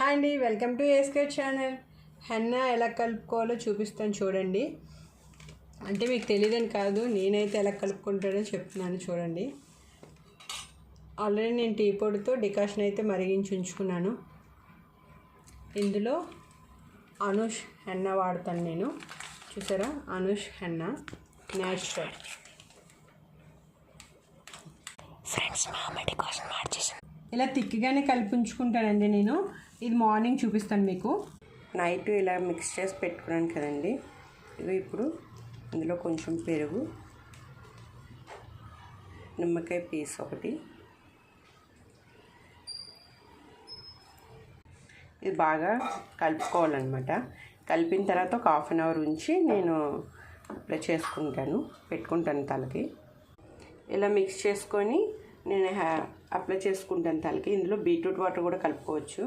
Hi అండి, welcome to ASK channel. Henna ఎలా కలుపుకోవాలో చూపిస్తాను చూడండి. అంటే మీకు తెలియదని కాదు, నేనైతే ఎలా కలుపుకుంటానో చెప్తున్నాను చూడండి. ఆల్రెడీ నేను టీ పొడితో డికాషన్ అయితే మరిగించి ఉంచుకున్నాను. ఇందులో అనూష్ హెన్నా వాడతాను నేను. చూసారా, Anush henna natural. Friends, decoction మార్చేసాను. ఇలా తిక్కిగానే కలిపి ఉంచుకుంటానండి నేను. ఇది మార్నింగ్ చూపిస్తాను మీకు. నైట్ ఇలా మిక్స్ చేసి పెట్టుకున్నాను కదండి. ఇది ఇప్పుడు ఇందులో కొంచెం పెరుగు, నిమ్మకాయ పీస్ ఒకటి, ఇది బాగా కలుపుకోవాలన్నమాట. కలిపిన తర్వాత ఒక హాఫ్ అన్ అవర్ ఉంచి నేను అప్లై చేసుకుంటాను, పెట్టుకుంటాను తలకి. ఇలా మిక్స్ చేసుకొని నేను అప్లై చేసుకుంటాను తలకి. ఇందులో బీట్రూట్ వాటర్ కూడా కలుపుకోవచ్చు.